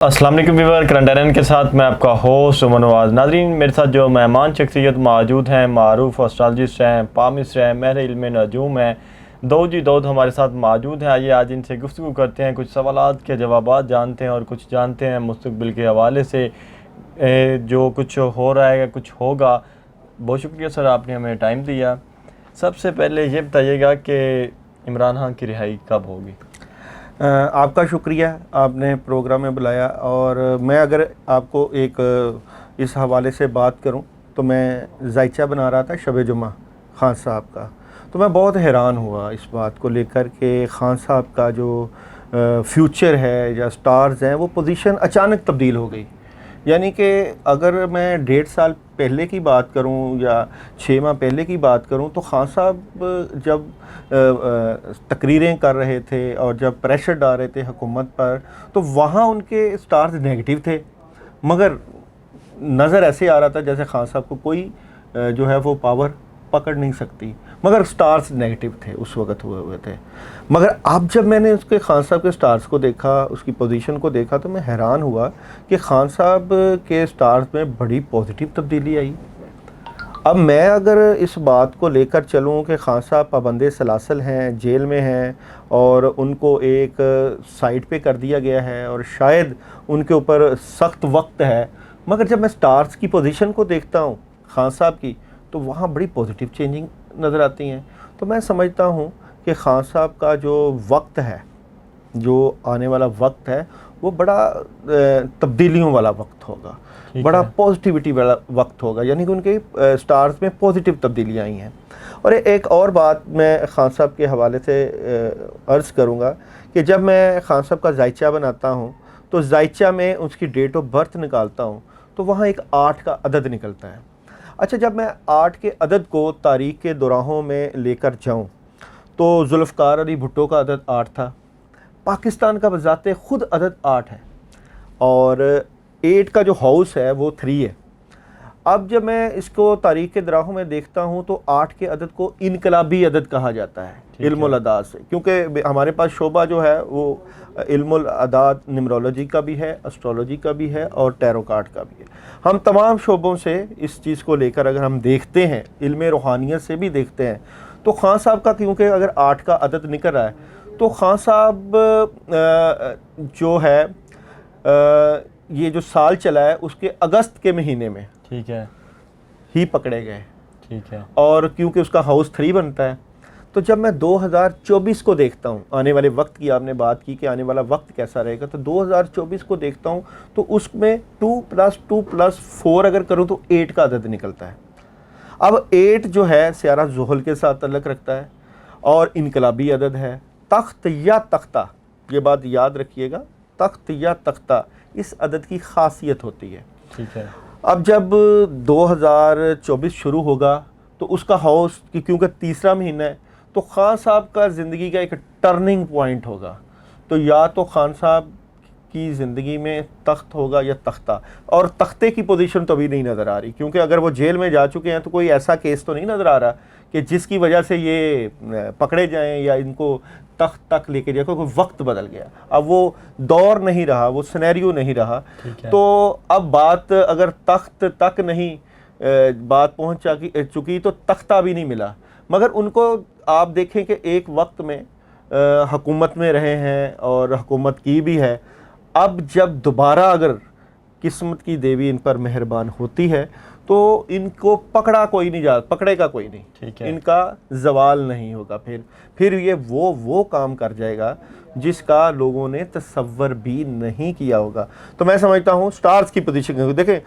السلام علیکم ویور، current affairs کے ساتھ میں آپ کا ہوسٹ عمر نواز۔ ناظرین، میرے ساتھ جو مہمان شخصیت موجود ہیں، معروف اسٹرالوجسٹ ہیں، پامسٹ ہیں، ماہر علم نجوم ہیں، داؤد ہمارے ساتھ موجود ہیں۔ آئیے آج ان سے گفتگو کرتے ہیں، کچھ سوالات کے جوابات جانتے ہیں اور کچھ جانتے ہیں مستقبل کے حوالے سے جو کچھ ہو رہا ہے، کچھ ہوگا۔ بہت شکریہ سر، آپ نے ہمیں ٹائم دیا۔ سب سے پہلے یہ بتائیے گا کہ عمران خان کی رہائی کب ہوگی؟ آپ کا شکریہ، آپ نے پروگرام میں بلایا، اور میں اگر آپ کو ایک اس حوالے سے بات کروں تو میں زائچہ بنا رہا تھا شب جمعہ خان صاحب کا، تو میں بہت حیران ہوا اس بات کو لے کر کہ خان صاحب کا جو فیوچر ہے یا سٹارز ہیں وہ پوزیشن اچانک تبدیل ہو گئی۔ یعنی کہ اگر میں 1.5 سال پہلے کی بات کروں یا 6 ماہ پہلے کی بات کروں تو خان صاحب جب تقریریں کر رہے تھے اور جب پریشر ڈال رہے تھے حکومت پر تو وہاں ان کے سٹارز نیگیٹو تھے، مگر نظر ایسے آ رہا تھا جیسے خان صاحب کو کوئی جو ہے وہ پاور پکڑ نہیں سکتی، مگر سٹارز نیگیٹو تھے اس وقت ہوئے تھے۔ مگر اب جب میں نے اس کے خان صاحب کے سٹارز کو دیکھا، اس کی پوزیشن کو دیکھا، تو میں حیران ہوا کہ خان صاحب کے سٹارز میں بڑی پازیٹیو تبدیلی آئی۔ اب میں اگر اس بات کو لے کر چلوں کہ خان صاحب پابند سلاسل ہیں، جیل میں ہیں اور ان کو ایک سائٹ پہ کر دیا گیا ہے اور شاید ان کے اوپر سخت وقت ہے، مگر جب میں سٹارز کی پوزیشن کو دیکھتا ہوں خان صاحب کی تو وہاں بڑی پازیٹیو چینجنگ نظر آتی ہیں۔ تو میں سمجھتا ہوں کہ خان صاحب کا جو وقت ہے، جو آنے والا وقت ہے، وہ بڑا تبدیلیوں والا وقت ہوگا، بڑا پازیٹیوٹی والا وقت ہوگا، یعنی کہ ان کے سٹارز میں پازیٹیو تبدیلیاں آئی ہیں۔ اور ایک اور بات میں خان صاحب کے حوالے سے عرض کروں گا کہ جب میں خان صاحب کا زائچہ بناتا ہوں تو زائچہ میں اس کی ڈیٹ آف برتھ نکالتا ہوں تو وہاں ایک 8 کا عدد نکلتا ہے۔ اچھا، جب میں 8 کے عدد کو تاریخ کے دوراہوں میں لے کر جاؤں تو ذوالفقار علی بھٹو کا عدد 8 تھا، پاکستان کا بذات خود عدد 8 ہے، اور 8 کا جو ہاؤس ہے وہ 3 ہے۔ اب جب میں اس کو تاریخ کے دراہوں میں دیکھتا ہوں تو 8 کے عدد کو انقلابی عدد کہا جاتا ہے علم الاعداد سے، کیونکہ ہمارے پاس شعبہ جو ہے وہ علم الاعداد نمرولوجی کا بھی ہے، اسٹرالوجی کا بھی ہے اور ٹیرو کارڈ کا بھی ہے۔ ہم تمام شعبوں سے اس چیز کو لے کر اگر ہم دیکھتے ہیں، علم روحانیت سے بھی دیکھتے ہیں، تو خان صاحب کا کیونکہ اگر 8 کا عدد نکل رہا ہے تو خان صاحب جو ہے یہ جو سال چلا ہے اس کے اگست کے مہینے میں ٹھیک ہے ہی پکڑے گئے، ٹھیک ہے، اور کیونکہ اس کا ہاؤس 3 بنتا ہے، تو جب میں 2024 کو دیکھتا ہوں، آنے والے وقت کی آپ نے بات کی کہ آنے والا وقت کیسا رہے گا، تو 2024 کو دیکھتا ہوں تو اس میں 2+2+4 اگر کروں تو 8 کا عدد نکلتا ہے۔ اب 8 جو ہے سیارہ زحل کے ساتھ تعلق رکھتا ہے اور انقلابی عدد ہے۔ تخت یا تختہ، یہ بات یاد رکھیے گا، تخت یا تختہ اس عدد کی خاصیت ہوتی ہے۔ ٹھیک ہے۔ اب جب 2024 شروع ہوگا تو اس کا ہاؤس کیونکہ تیسرا مہینہ ہے تو خان صاحب کا زندگی کا ایک ٹرننگ پوائنٹ ہوگا، تو یا تو خان صاحب کی زندگی میں تخت ہوگا یا تختہ، اور تختے کی پوزیشن تو ابھی نہیں نظر آ رہی، کیونکہ اگر وہ جیل میں جا چکے ہیں تو کوئی ایسا کیس تو نہیں نظر آ رہا کہ جس کی وجہ سے یہ پکڑے جائیں یا ان کو تخت تک لے کے جائے، کیونکہ وقت بدل گیا، اب وہ دور نہیں رہا، وہ سینیریو نہیں رہا۔ تو اب بات اگر تخت تک نہیں بات پہنچ چکی تو تختہ بھی نہیں ملا، مگر ان کو آپ دیکھیں کہ ایک وقت میں حکومت میں رہے ہیں اور حکومت کی بھی ہے، اب جب دوبارہ اگر قسمت کی دیوی ان پر مہربان ہوتی ہے تو ان کو پکڑا کوئی نہیں جاتا، پکڑے گا کوئی نہیں، ان کا زوال نہیں ہوگا، پھر یہ وہ کام کر جائے گا جس کا لوگوں نے تصور بھی نہیں کیا ہوگا۔ تو میں سمجھتا ہوں سٹارز کی پوزیشن دیکھیں،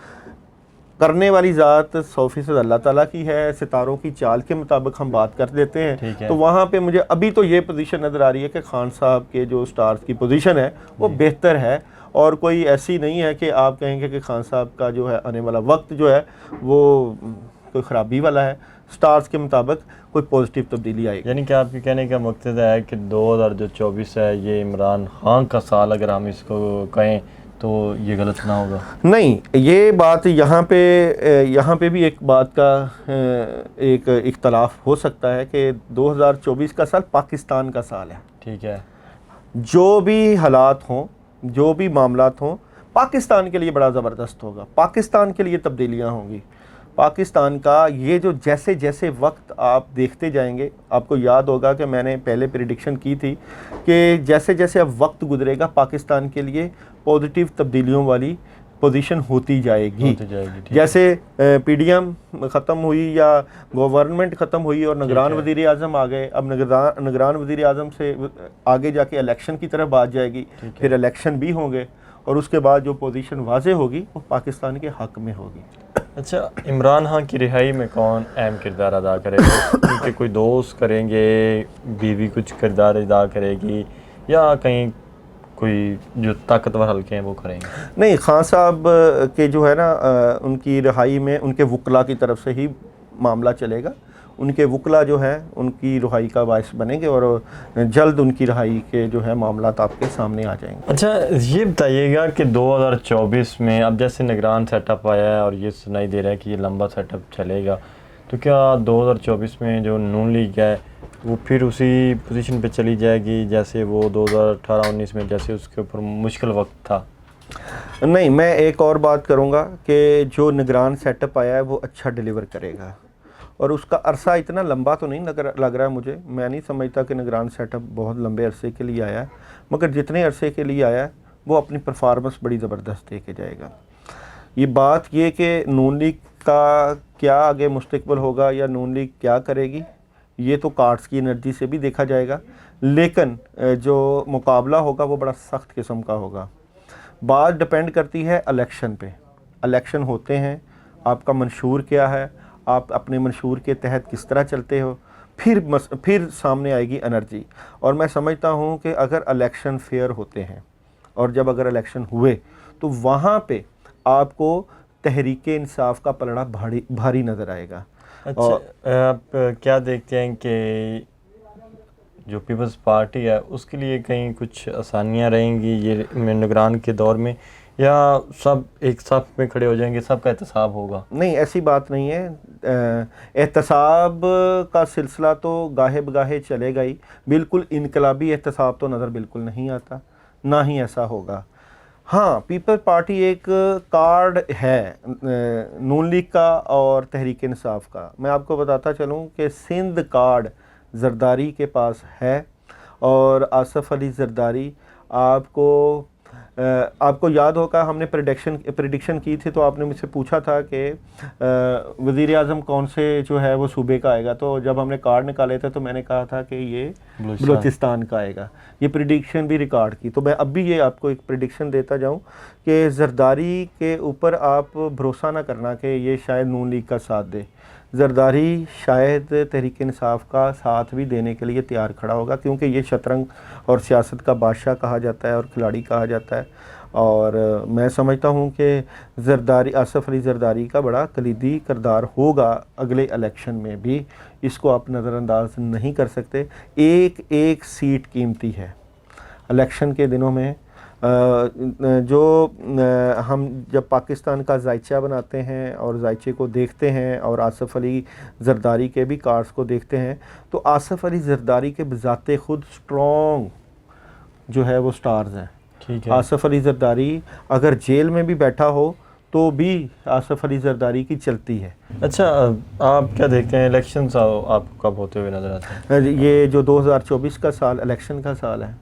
کرنے والی ذات 100% اللہ تعالیٰ کی ہے، ستاروں کی چال کے مطابق ہم بات کر دیتے ہیں، تو وہاں پہ مجھے ابھی تو یہ پوزیشن نظر آ رہی ہے کہ خان صاحب کے جو سٹارز کی پوزیشن ہے وہ بہتر ہے، اور کوئی ایسی نہیں ہے کہ آپ کہیں گے کہ خان صاحب کا جو ہے آنے والا وقت جو ہے وہ کوئی خرابی والا ہے، سٹارز کے مطابق کوئی پازیٹیو تبدیلی آئے گی۔ یعنی کہ آپ کے کہنے کا مقصد ہے کہ 2024 ہے یہ عمران خان کا سال، اگر ہم اس کو کہیں تو یہ غلط نہ ہوگا؟ نہیں، یہ بات یہاں پہ بھی ایک بات کا ایک اختلاف ہو سکتا ہے کہ 2024 کا سال پاکستان کا سال ہے، ٹھیک ہے، جو بھی حالات ہوں، جو بھی معاملات ہوں، पाकिस्तान के लिए बड़ा ज़बरदस्त होगा, पाकिस्तान के लिए तब्दीलियाँ होंगी। पाकिस्तान का ये जो जैसे जैसे वक्त आप देखते जाएंगे, आपको याद होगा कि मैंने पहले प्रेडिक्शन की थी कि जैसे जैसे अब वक्त गुजरेगा पाकिस्तान के लिए पॉजिटिव तब्दीलियों वाली पोजीशन होती जाएगी। ठीक जैसे पीडीएम ख़त्म हुई या गवर्नमेंट ख़त्म हुई और निगरान वज़ीर आज़म आ गए, अब निगरान वज़ीर आज़म से आगे जाके इलेक्शन की तरफ बात जाएगी, फिर इलेक्शन भी होंगे और उसके बाद जो पोजीशन वाज़ेह होगी वो पाकिस्तान के हक़ में होगी। अच्छा, इमरान खान की रिहाई में कौन अहम किरदार अदा करेगा? क्योंकि कोई दोस्त करेंगे, बीवी कुछ किरदार अदा करेगी, या कहीं कोई जो ताकतवर हल्के हैं वो करेंगे? नहीं, खान साहब के जो है ना उनकी रिहाई में उनके वकला की तरफ से ही मामला चलेगा। उनके वकला जो है उनकी रिहाई का बायस बनेंगे और जल्द उनकी रिहाई के जो है मामलात आपके सामने आ जाएंगे। अच्छा, ये बताइएगा कि 2024 में अब जैसे निगरान सेटअप आया है और ये सुनाई दे रहा है कि ये लंबा सेटअप चलेगा, तो क्या 2024 में जो नून लीग है वो फिर उसी पोजीशन पे चली जाएगी जैसे वो 2018-19 में जैसे उसके ऊपर मुश्किल वक्त था? नहीं, मैं एक और बात करूँगा कि जो निगरान सेटअप आया है वो अच्छा डिलीवर करेगा और उसका अरसा इतना लंबा तो नहीं लग रहा है मुझे। मैं नहीं समझता कि निगरान सेटअप बहुत लंबे अरसे के लिए आया है, मगर जितने अरसे के लिए आया है वो अपनी परफॉर्मेंस बड़ी ज़बरदस्त दे के जाएगा। ये बात ये कि नून लीग का क्या आगे मुस्तकबिल होगा या नून लीग क्या करेगी, ये तो कार्ड्स की एनर्जी से भी देखा जाएगा, लेकिन जो मुकाबला होगा वो बड़ा सख्त किस्म का होगा। बात डिपेंड करती है इलेक्शन पे। इलेक्शन होते हैं, आपका मंशूर क्या है, आप अपने मंशूर के तहत किस तरह चलते हो, फिर सामने आएगी एनर्जी। और मैं समझता हूँ कि अगर इलेक्शन फेयर होते हैं और जब अगर इलेक्शन हुए तो वहाँ पे आपको तहरीक इंसाफ का पलड़ा भारी नज़र आएगा। अच्छा, आप क्या देखते हैं कि जो पीपल्स पार्टी है उसके लिए कहीं कुछ आसानियाँ रहेंगी ये निगरान के दौर में, या सब एक साथ में खड़े हो जाएंगे, सबका एहतसाब होगा? नहीं, ऐसी बात नहीं है। एहतसाब का सिलसिला तो गाहे बगाहे चलेगा ही, बिल्कुल इनकलाबी एहतसाब तो नज़र बिल्कुल नहीं आता, ना ही ऐसा होगा। हाँ, पीपल पार्टी एक कार्ड है नून लीग का और तहरीक इंसाफ का। मैं आपको बताता चलूँ कि सिंध कार्ड जरदारी के पास है और आसफ़ अली जरदारी आपको याद होगा हमने प्रेडिक्शन की थी, तो आपने मुझसे पूछा था कि वज़ीर आज़म कौन से जो है वो सूबे का आएगा, तो जब हमने कार्ड निकाले थे तो मैंने कहा था कि ये बलूचिस्तान का आएगा। ये प्रेडिक्शन भी रिकॉर्ड की, तो मैं अब भी ये आपको एक प्रेडिक्शन देता जाऊं कि जरदारी के ऊपर आप भरोसा ना करना कि ये शायद नून लीग का साथ दे। जरदारी शायद तहरीक इंसाफ का साथ भी देने के लिए तैयार खड़ा होगा, क्योंकि ये शतरंज और सियासत का बादशाह कहा जाता है और खिलाड़ी कहा जाता है। और मैं समझता हूँ कि आसफ़ अली जरदारी का बड़ा कलीदी किरदार होगा अगले इलेक्शन में भी, इसको आप नज़रअंदाज नहीं कर सकते। एक एक सीट कीमती है। इलेक्शन के दिनों में हम जब पाकिस्तान का जायचा बनाते हैं और जायचे को देखते हैं और आसफ़ अली जरदारी के भी कार्ड्स को देखते हैं, तो आसफ़ अली जरदारी के बज़ाते ख़ुद स्ट्रॉन्ग जो है वो स्टार्स हैं। ठीक है। आसफ़ अली जरदारी अगर जेल में भी बैठा हो तो भी आसफ़ अली जरदारी की चलती है। अच्छा, आप क्या देखते हैं इलेक्शंस आपको कब होते हुए नज़र आते हैं? ये जो 2024 का साल इलेक्शन का साल है,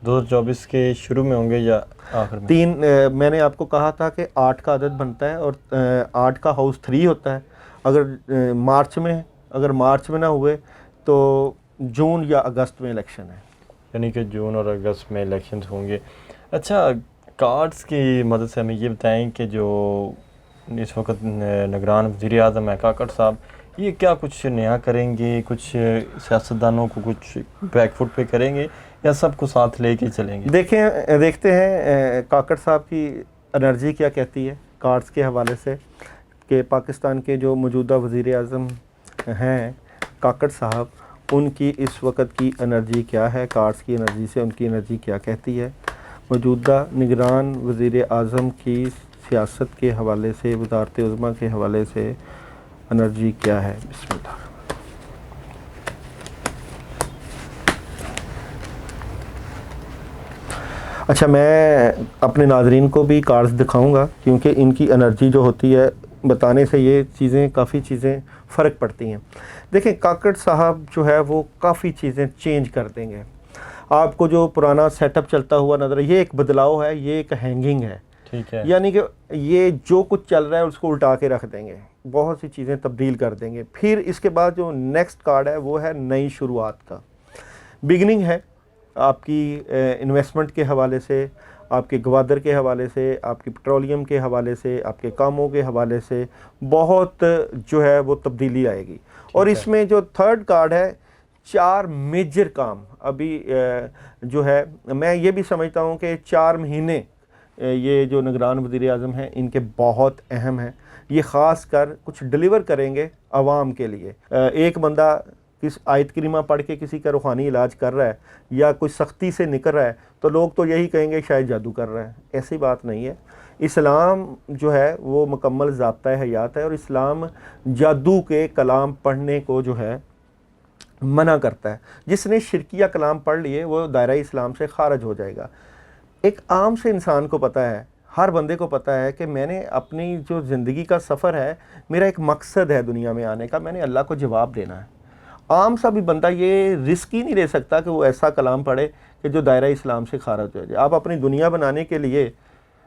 2024 के शुरू में होंगे या आखिर में? मैंने आपको कहा था कि 8 का अदद बनता है और 8 का हाउस 3 होता है। अगर मार्च में ना हुए तो जून या अगस्त में इलेक्शन है, यानी कि जून और अगस्त में इलेक्शंस होंगे। अच्छा, कार्ड्स की मदद से हमें ये बताएं कि जो इस वक्त निगरान वज़ीर आज़म है काकड़ साहब, ये क्या कुछ नया करेंगे, कुछ सियासतदानों को कुछ बैकफुट पे करेंगे या सबको साथ लेके चलेंगे? देखते हैं काकड़ साहब की एनर्जी क्या कहती है कार्ड्स के हवाले से, कि पाकिस्तान के जो मौजूदा वज़ीर आज़म हैं काकड़ साहब, उनकी इस वक्त की एनर्जी क्या है, कार्ड्स की एनर्जी से उनकी एनर्जी क्या कहती है, मौजूदा निगरान वज़ीर आज़म की सियासत के हवाले से, वज़ारत उज़्मा के हवाले से एनर्जी क्या है। बिस्मिल्लाह। अच्छा, मैं अपने नाज़रीन को भी कार्ड्स दिखाऊंगा क्योंकि इनकी एनर्जी जो होती है बताने से ये चीज़ें काफ़ी चीज़ें फ़र्क पड़ती हैं। देखें, काकड़ साहब जो है वो काफ़ी चीज़ें चेंज कर देंगे। आपको जो पुराना सेटअप चलता हुआ नज़र, ये एक बदलाव है, ये एक हैंगिंग है, ठीक है। यानी कि ये जो कुछ चल रहा है उसको उल्टा के रख देंगे, बहुत सी चीज़ें तब्दील कर देंगे। फिर इसके बाद जो नेक्स्ट कार्ड है वो है नई शुरुआत का, बिगनिंग है आपकी इन्वेस्टमेंट के हवाले से, आपके गवादर के हवाले से, आपकी पेट्रोलियम के हवाले से, आपके कामों के हवाले से बहुत जो है वो तब्दीली आएगी। और इसमें जो थर्ड कार्ड है, 4 मेजर काम अभी जो है, मैं ये भी समझता हूँ कि 4 महीने ये जो निगरान वज़ीर आज़म हैं इनके बहुत अहम हैं। ये ख़ास कर कुछ डिलीवर करेंगे आवाम के लिए। एक बंदा किस आयत करीमा पढ़ के किसी का रूहानी इलाज कर रहा है या कोई सख्ती से निकल रहा है तो लोग तो यही कहेंगे शायद जादू कर रहा है। ऐसी बात नहीं है। इस्लाम जो है वो मुकम्मल ज़ाब्ता हयात है और इस्लाम जादू के कलाम पढ़ने को जो है मना करता है। जिसने शिरकिया कलाम पढ़ लिए वो दायरा इस्लाम से खारिज हो जाएगा। एक आम से इंसान को पता है, हर बंदे को पता है कि मैंने अपनी जो ज़िंदगी का सफ़र है, मेरा एक मकसद है दुनिया में आने का, मैंने अल्लाह को जवाब देना है। आम सा भी बंदा ये रिस्क ही नहीं ले सकता कि वो ऐसा कलाम पढ़े कि जो दायरा इस्लाम से खारिज हो जाए। आप अपनी दुनिया बनाने के लिए,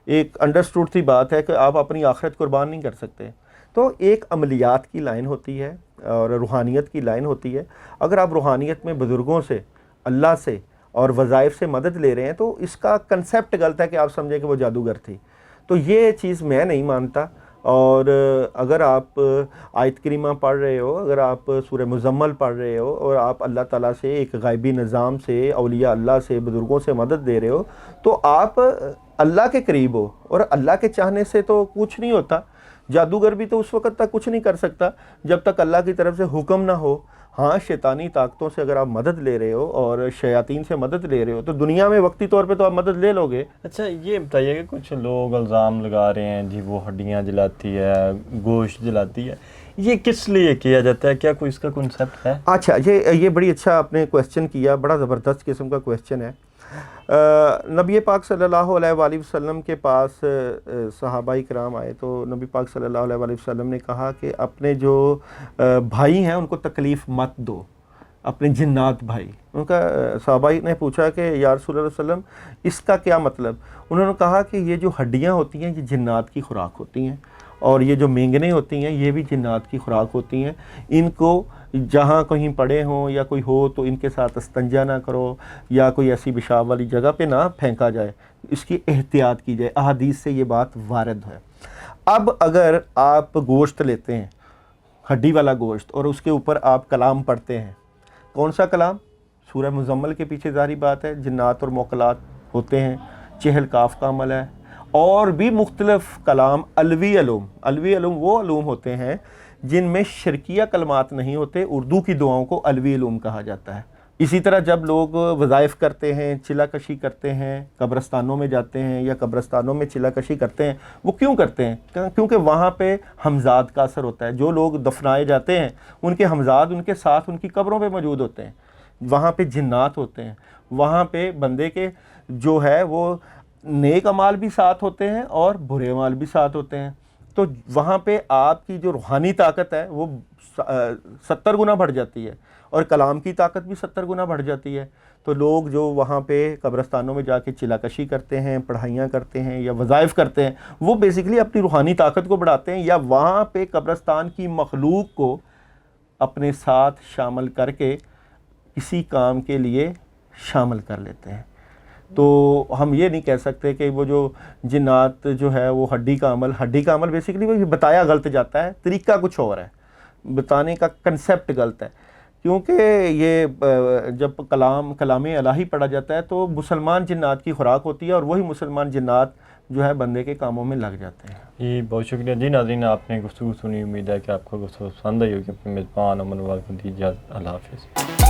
एक अंडरस्टूड सी बात है कि आप अपनी आखिरत कुर्बान नहीं कर सकते। तो एक अमलियात की लाइन होती है और रूहानियत की लाइन होती है। अगर आप रूहानियत में बुज़ुर्गों से, अल्लाह से और वज़ाइफ से मदद ले रहे हैं तो इसका कंसेप्ट गलत है कि आप समझें कि वो जादूगर थी। तो ये चीज़ मैं नहीं मानता। और अगर आप आयत करीमा पढ़ रहे हो, अगर आप सूरह मुज़म्मल पढ़ रहे हो और आप अल्लाह ताला से, एक गायबी निज़ाम से, औलिया अल्लाह से, बुज़ुर्गों से मदद दे रहे हो तो आप अल्लाह के करीब हो। और अल्लाह के चाहने से तो कुछ नहीं होता। जादूगर भी तो उस वक़्त तक कुछ नहीं कर सकता जब तक अल्लाह की तरफ से हुक्म ना हो। हाँ, शैतानी ताकतों से अगर आप मदद ले रहे हो और शयातीन से मदद ले रहे हो तो दुनिया में वक्ती तौर पे तो आप मदद ले लोगे। अच्छा, ये बताइए कि कुछ लोग इल्ज़ाम लगा रहे हैं जी वो हड्डियाँ जलाती है, गोश्त जलाती है, ये किस लिए किया जाता है? क्या कोई इसका कॉन्सेप्ट है? अच्छा, ये बड़ी अच्छा आपने क्वेश्चन किया, बड़ा ज़बरदस्त किस्म का क्वेश्चन है। नबी पाक सल्लल्लाहु अलैहि वसल्लम के पास सहाबाई किराम आए तो नबी पाक सल्लल्लाहु अलैहि वसल्लम ने कहा कि अपने जो भाई हैं उनको तकलीफ़ मत दो, अपने जिन्नात भाई। उनका सहाबाई ने पूछा कि या रसूल अल्लाह सल्लम इसका क्या मतलब? उन्होंने कहा कि ये जो हड्डियाँ होती हैं ये जिन्नात की खुराक होती हैं और ये जो मेंगने होती हैं ये भी जिन्नात की खुराक होती हैं। इनको जहाँ कहीं पड़े हों या कोई हो तो इनके साथ इस्तंजा ना करो या कोई ऐसी पेशाब वाली जगह पे ना फेंका जाए, इसकी एहतियात की जाए। अहादीस से ये बात वारद है। अब अगर आप गोश्त लेते हैं, हड्डी वाला गोश्त, और उसके ऊपर आप कलाम पढ़ते हैं, कौन सा कलाम? सूरह मुज़म्मल के पीछे ज़ाहिर बात है जिन्नात और मोकलात होते हैं, चहल काफ का अमल है और भी मुख्तलिफ़ कलाम। अलवी अलूम वो अलूम होते हैं जिनमें शिरकिया कलमात नहीं होते। उर्दू की दुआओं को अलवी अलूम कहा जाता है। इसी तरह जब लोग वज़ाइफ करते हैं, चिलाकशी करते हैं, कब्रस्तानों में जाते हैं या कब्रस्तानों में चिलाकशी करते हैं, वो क्यों करते हैं? क्योंकि वहाँ पे हमजाद का असर होता है। जो लोग दफनाए जाते हैं उनके हमजाद उनके साथ उनकी कब्रों पे मौजूद होते हैं। वहाँ पे जिन्नात होते हैं, वहाँ पे बंदे के जो है वो नेक अमाल भी साथ होते हैं और बुरे अमाल भी साथ होते हैं। तो वहाँ पे आपकी जो रूहानी ताकत है वो 70 गुना बढ़ जाती है और कलाम की ताकत भी 70 गुना बढ़ जाती है। तो लोग जो वहाँ पे कब्रस्तानों में जाके चिलाकशी करते हैं, पढ़ाइयाँ करते हैं या वज़ाइफ करते हैं, वो बेसिकली अपनी रूहानी ताकत को बढ़ाते हैं या वहाँ पे कब्रस्तान की मखलूक को अपने साथ शामिल करके किसी काम के लिए शामिल कर लेते हैं। तो हम ये नहीं कह सकते कि वो जो जिन्नात जो है वो हड्डी का अमल बेसिकली वो बताया गलत जाता है, तरीका कुछ और है, बताने का कंसेप्ट गलत है। क्योंकि ये जब कलाम इलाही पढ़ा जाता है तो मुसलमान जिन्नात की खुराक होती है और वही मुसलमान जिन्नात जो है बंदे के कामों में लग जाते हैं। जी बहुत शुक्रिया जी। नाज़रीन, आपने गुफ्तगू सुनी, उम्मीद है कि आपको गुफ्तगू पसंद आई होगी। अपने मेज़बान अमन वाल को दीजिए अल्लाह हाफ़िज़।